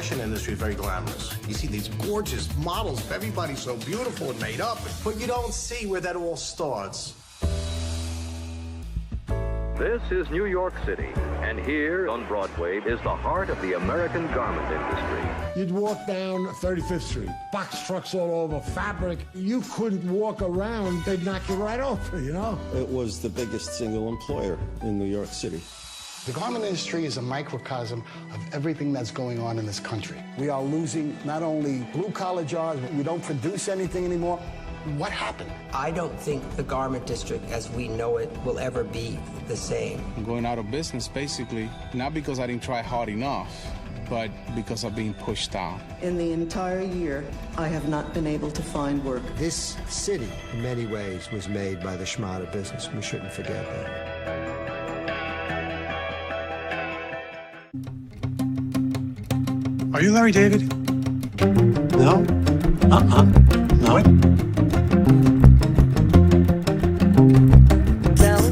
fashion industry is very glamorous. You see these gorgeous models, everybody's so beautiful and made up, but you don't see where that all starts. This is New York City, and here on Broadway is the heart of the American garment industry. You'd walk down 35th Street, box trucks all over, fabric. You couldn't walk around, they'd knock you right over, you know? It was the biggest single employer in New York City. The garment industry is a microcosm of everything that's going on in this country. We are losing not only blue-collar jobs, but we don't produce anything anymore. What happened? I don't think the garment district as we know it will ever be the same. I'm going out of business, basically, not because I didn't try hard enough, but because of being pushed out. In the entire year, I have not been able to find work. This city, in many ways, was made by the schmata business. We shouldn't forget that. Are you Larry David? No? No.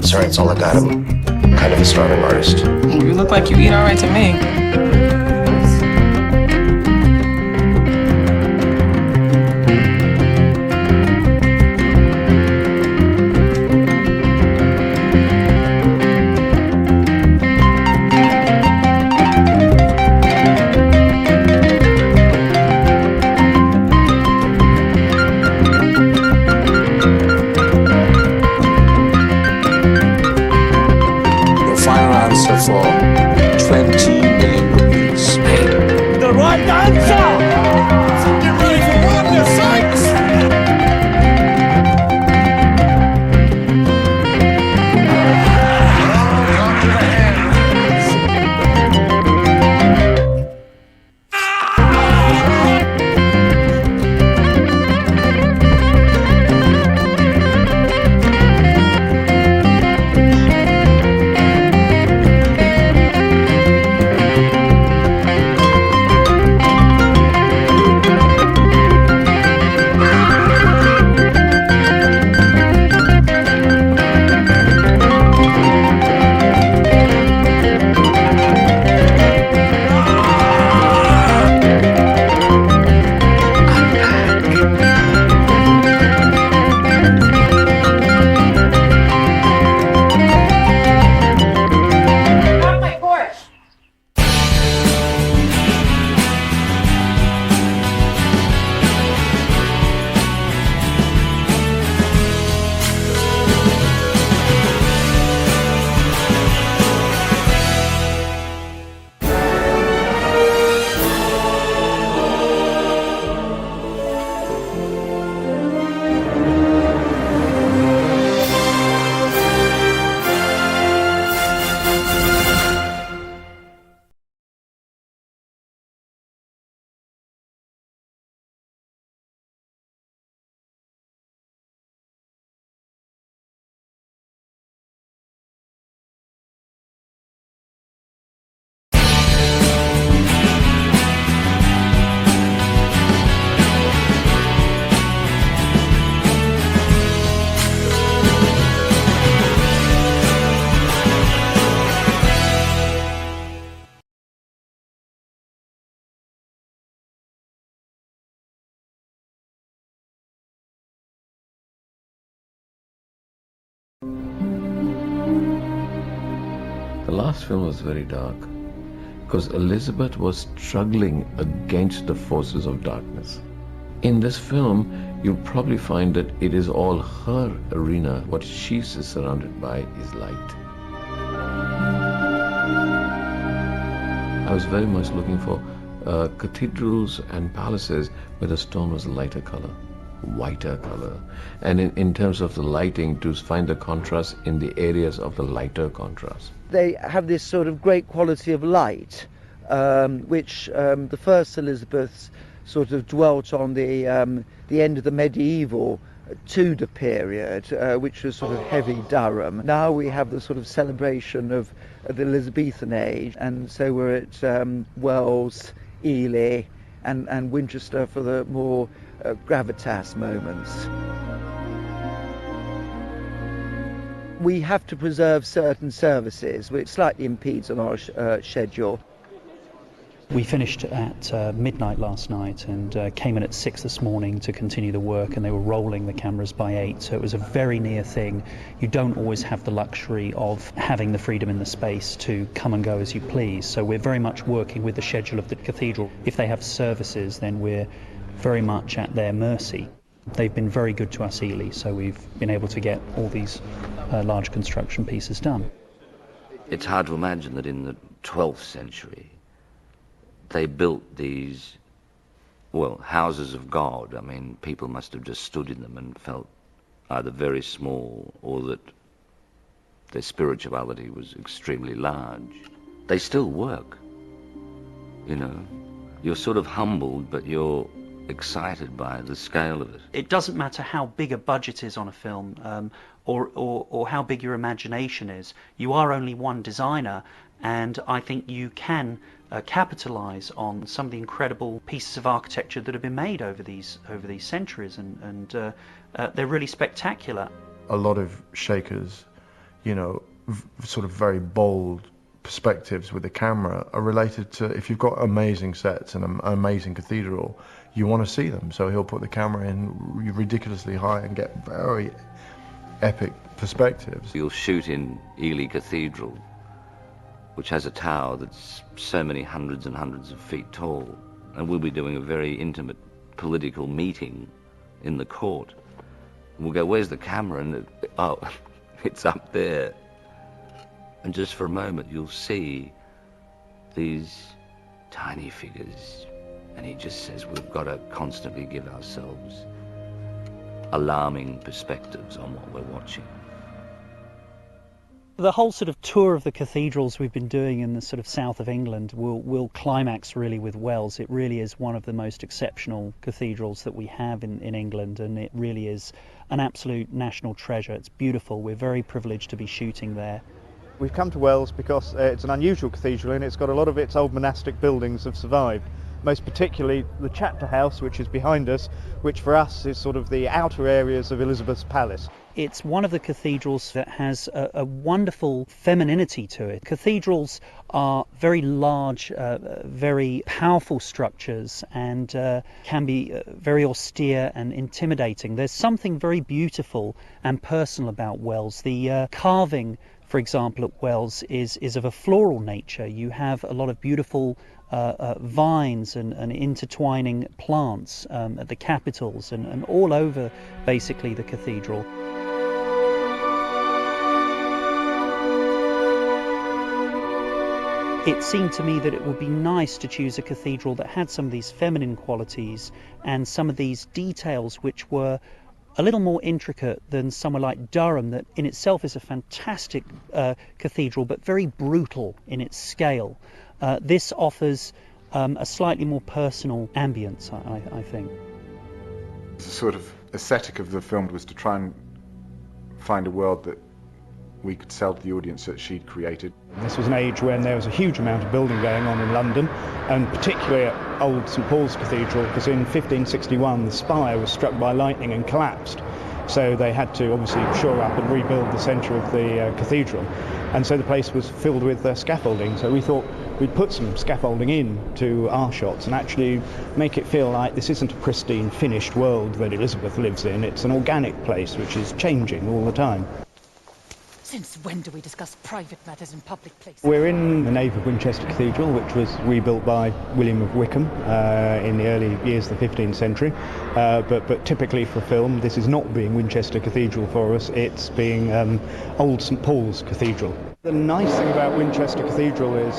Sorry, it's all I got. I'm kind of a starving artist. You look like you eat all right to me. For 20 million rupees. The right answer! Get ready for wonder sights! Come to the hands. The last film was very dark because Elizabeth was struggling against the forces of darkness. In this film, you'll probably find that it is all her arena. What she's surrounded by is light. I was very much looking for cathedrals and palaces where the stone was lighter color, whiter color, and in terms of the lighting, to find the contrast in the areas of the lighter contrast. They have this sort of great quality of light, which the first Elizabeths sort of dwelt on the end of the medieval Tudor period, which was sort of heavy Durham. Now we have the sort of celebration of the Elizabethan age, and so we're at Wells, Ely, and Winchester for the more gravitas moments. We have to preserve certain services, which slightly impedes on our schedule. We finished at midnight last night and came in at 6 this morning to continue the work, and they were rolling the cameras by 8, so it was a very near thing. You don't always have the luxury of having the freedom in the space to come and go as you please, so we're very much working with the schedule of the cathedral. If they have services, then we're very much at their mercy. They've been very good to us, Ely, so we've been able to get all these large construction pieces done. It's hard to imagine that in the 12th century they built these, well, houses of God. I mean, people must have just stood in them and felt either very small or that their spirituality was extremely large. They still work, you know. You're sort of humbled, but you're excited by the scale of it. It doesn't matter how big a budget is on a film, or how big your imagination is. You are only one designer, and I think you can capitalise on some of the incredible pieces of architecture that have been made over these centuries, and they're really spectacular. A lot of Shaker's, you know, sort of very bold perspectives with the camera are related to, if you've got amazing sets and an amazing cathedral, you want to see them. So he'll put the camera in ridiculously high and get very epic perspectives. You'll shoot in Ely Cathedral, which has a tower that's so many hundreds and hundreds of feet tall, and we'll be doing a very intimate political meeting in the court. And we'll go, where's the camera? And oh, it's up there. And just for a moment you'll see these tiny figures, and he just says we've got to constantly give ourselves alarming perspectives on what we're watching. The whole sort of tour of the cathedrals we've been doing in the sort of south of England will climax really with Wells. It really is one of the most exceptional cathedrals that we have in England, and it really is an absolute national treasure. It's beautiful. We're very privileged to be shooting there. We've come to Wells because it's an unusual cathedral, and it's got a lot of its old monastic buildings have survived. Most particularly the chapter house, which is behind us, which for us is sort of the outer areas of Elizabeth's palace. It's one of the cathedrals that has a wonderful femininity to it. Cathedrals are very large, very powerful structures, and can be very austere and intimidating. There's something very beautiful and personal about Wells. The carving, for example, at Wells is of a floral nature. You have a lot of beautiful vines and intertwining plants at the capitals and all over basically the cathedral. It seemed to me that it would be nice to choose a cathedral that had some of these feminine qualities and some of these details which were a little more intricate than somewhere like Durham, that in itself is a fantastic cathedral but very brutal in its scale. This offers a slightly more personal ambience, I think. The sort of aesthetic of the film was to try and find a world that we could sell to the audience that she'd created. This was an age when there was a huge amount of building going on in London, and particularly at old St Paul's Cathedral, because in 1561 the spire was struck by lightning and collapsed. So they had to obviously shore up and rebuild the centre of the cathedral, and so the place was filled with scaffolding. So we thought we'd put some scaffolding in to our shots and actually make it feel like this isn't a pristine, finished world that Elizabeth lives in. It's an organic place which is changing all the time. Since when do we discuss private matters in public places? We're in the nave of Winchester Cathedral, which was rebuilt by William of Wykeham in the early years of the 15th century. But typically for film, this is not being Winchester Cathedral for us, it's being old St Paul's Cathedral. The nice thing about Winchester Cathedral is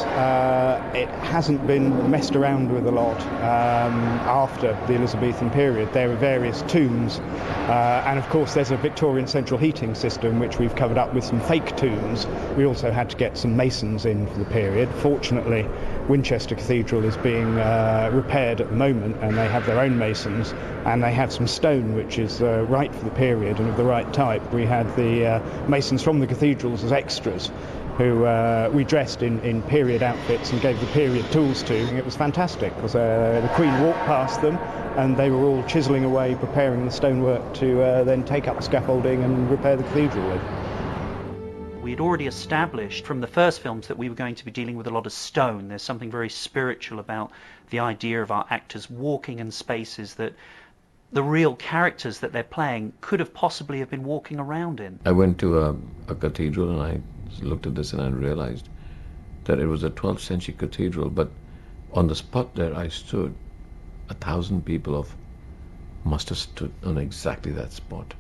it hasn't been messed around with a lot after the Elizabethan period. There are various tombs, and of course there's a Victorian central heating system which we've covered up with some fake tombs. We also had to get some masons in for the period. Fortunately, Winchester Cathedral is being repaired at the moment, and they have their own masons, and they have some stone which is right for the period and of the right type. We had the masons from the cathedrals as extras, who we dressed in period outfits and gave the period tools to. It was fantastic because the Queen walked past them and they were all chiselling away, preparing the stonework to then take up the scaffolding and repair the cathedral with. We had already established from the first films that we were going to be dealing with a lot of stone. There's something very spiritual about the idea of our actors walking in spaces that the real characters that they're playing could have possibly have been walking around in. I went to a cathedral and I looked at this and I realized that it was a 12th century cathedral, but on the spot there I stood, 1,000 people must have stood on exactly that spot.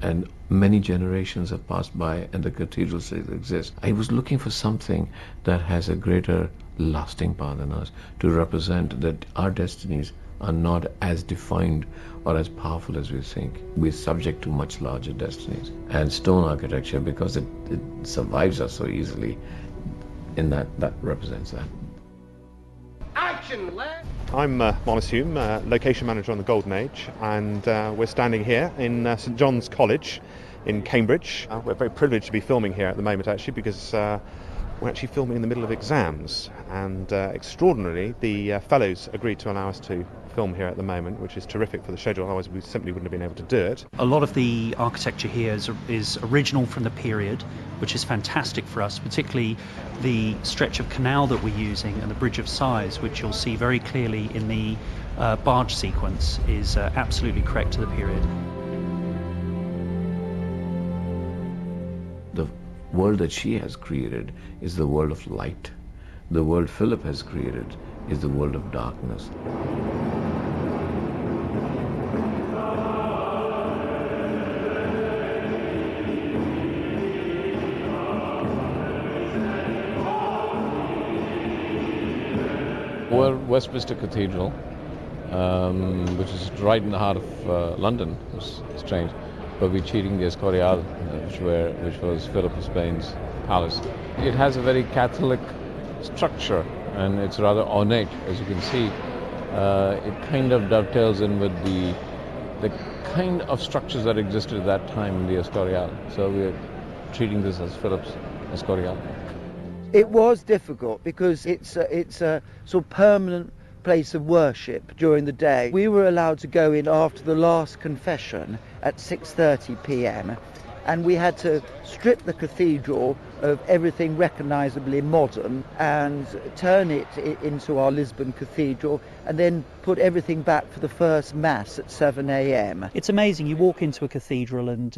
And many generations have passed by and the cathedral still exists. I was looking for something that has a greater lasting power than us, to represent that our destinies are not as defined or as powerful as we think. We're subject to much larger destinies. And stone architecture, because it survives us so easily, in that represents that. Action, lad! I'm Wallace Hume, location manager on the Golden Age, and we're standing here in St John's College in Cambridge. We're very privileged to be filming here at the moment, actually, because we're actually filming in the middle of exams, and extraordinarily the fellows agreed to allow us to film here at the moment, which is terrific for the schedule, otherwise we simply wouldn't have been able to do it. A lot of the architecture here is original from the period, which is fantastic for us, particularly the stretch of canal that we're using and the Bridge of Sighs, which you'll see very clearly in the barge sequence, is absolutely correct to the period. The world that she has created is the world of light. The world Philip has created is the world of darkness. We're Westminster Cathedral, which is right in the heart of London. It's strange, but we're cheating the Escorial, which was Philip of Spain's palace. It has a very Catholic structure, and it's rather ornate, as you can see. It kind of dovetails in with the kind of structures that existed at that time in the Escorial. So we're treating this as Philip's Escorial. It was difficult because it's a sort of permanent place of worship during the day. We were allowed to go in after the last confession at 6:30 p.m. and we had to strip the cathedral of everything recognisably modern and turn it into our Lisbon Cathedral, and then put everything back for the first Mass at 7 a.m. It's amazing. You walk into a cathedral and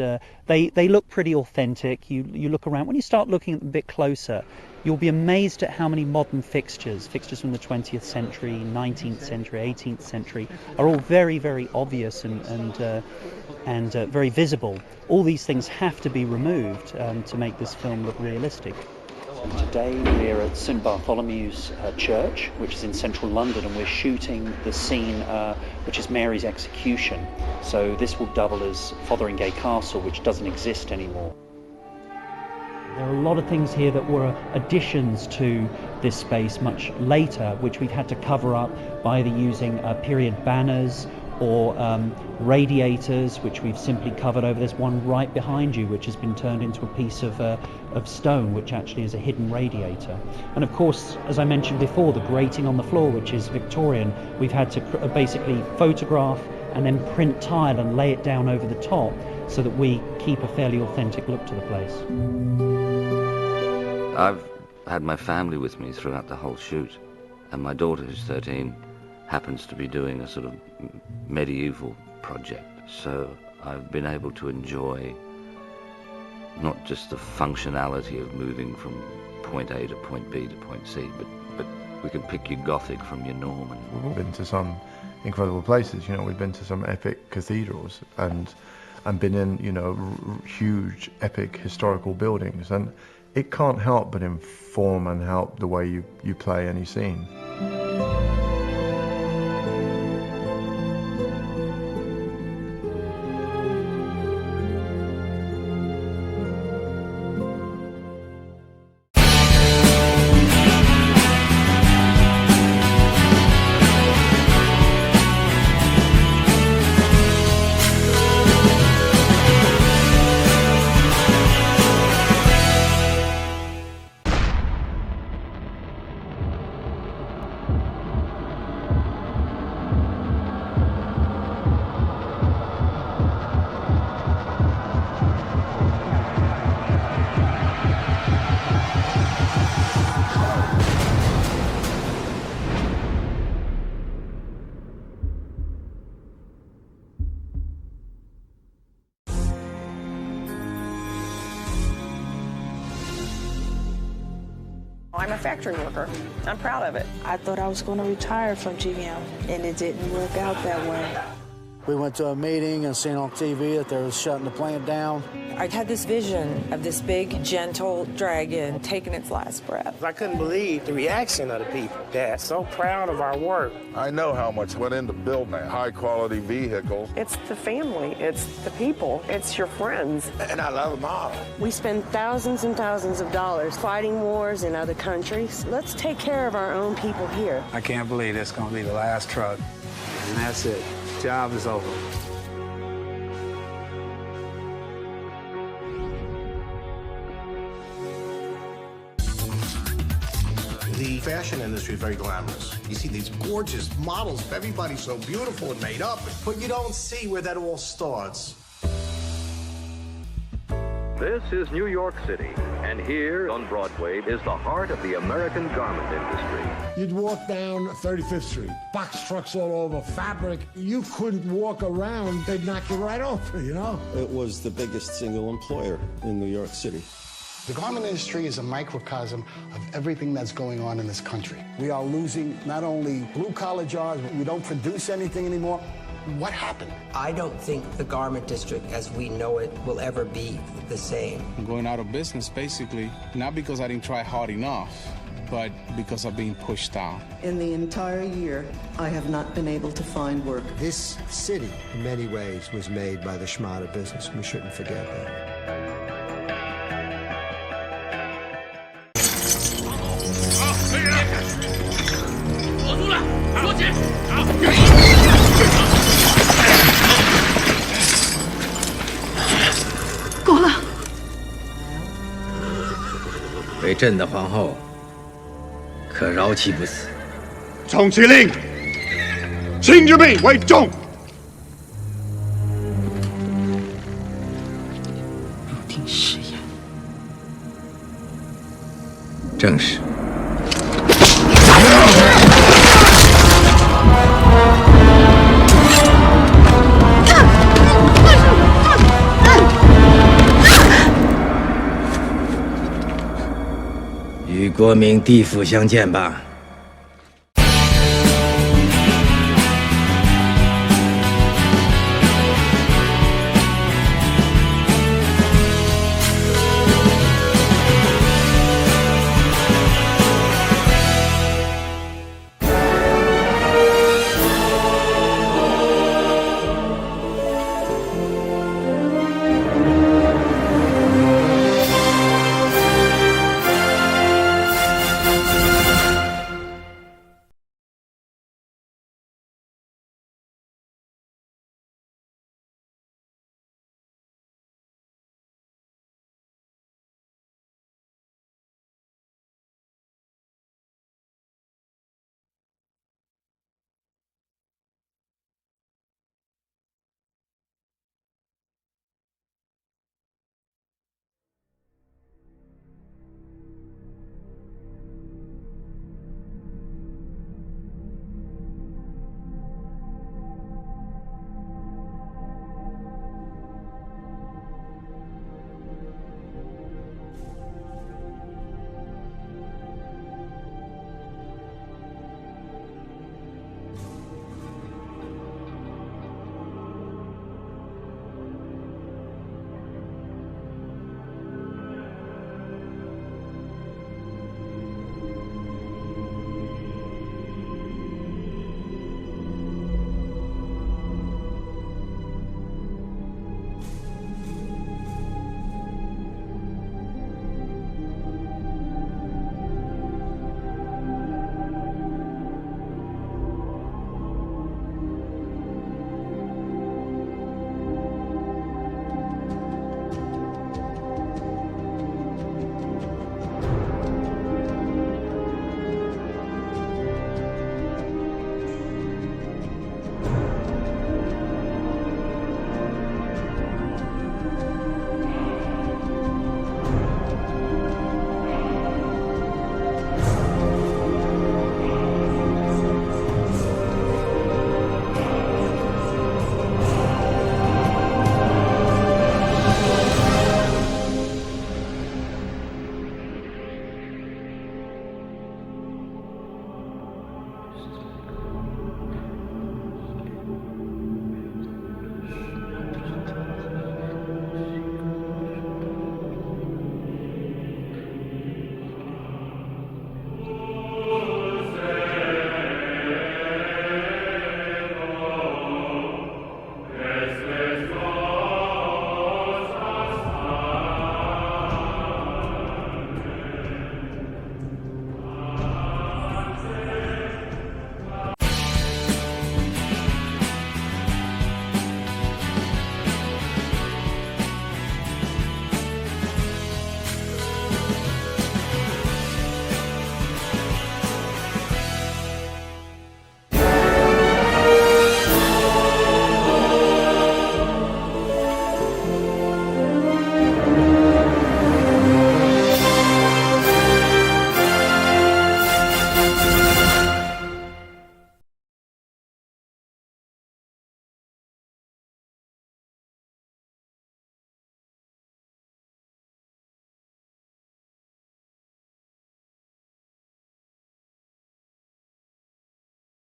they look pretty authentic. You look around. When you start looking at them a bit closer, you'll be amazed at how many modern fixtures from the 20th century, 19th century, 18th century, are all very, very obvious and very visible. All these things have to be removed to make this film look realistic. Today we're at St Bartholomew's Church, which is in central London, and we're shooting the scene which is Mary's execution. So this will double as Fotheringay Castle, which doesn't exist anymore. There are a lot of things here that were additions to this space much later, which we've had to cover up by either using period banners or radiators, which we've simply covered over. There's one right behind you which has been turned into a piece of stone, which actually is a hidden radiator. And of course, as I mentioned before, the grating on the floor, which is Victorian, we've had to basically photograph and then print tile and lay it down over the top so that we keep a fairly authentic look to the place. I've had my family with me throughout the whole shoot, and my daughter, who's 13, happens to be doing a sort of medieval project, so I've been able to enjoy not just the functionality of moving from point A to point B to point C, but we can pick your Gothic from your Norman. We've been to some incredible places, we've been to some epic cathedrals and been in, huge, epic historical buildings, and it can't help but inform and help the way you play any scene. I'm a factory worker. I'm proud of it. I thought I was going to retire from GM, and it didn't work out that way. We went to a meeting and seen on TV that they were shutting the plant down. I had this vision of this big, gentle dragon taking its last breath. I couldn't believe the reaction of the people. They're so proud of our work. I know how much went into building a high-quality vehicle. It's the family, it's the people, it's your friends. And I love them all. We spend thousands and thousands of dollars fighting wars in other countries. Let's take care of our own people here. I can't believe it's going to be the last truck. And that's it. Job is over. The fashion industry is very glamorous. You see these gorgeous models, everybody's so beautiful and made up, but you don't see where that all starts. This is New York City, and here on Broadway is the heart of the American garment industry. You'd walk down 35th Street, box trucks all over, fabric. You couldn't walk around, they'd knock you right over, you know? It was the biggest single employer in New York City. The garment industry is a microcosm of everything that's going on in this country. We are losing not only blue-collar jobs, but we don't produce anything anymore. What happened? I don't think the garment district as we know it will ever be the same. I'm going out of business, basically, not because I didn't try hard enough, but because of being pushed out. In the entire year, I have not been able to find work. This city, in many ways, was made by the schmata business. We shouldn't forget that.够了。为朕的皇后，可饶其不死。充其令，卿之命为重。入定誓言。正是。与国明地府相见吧。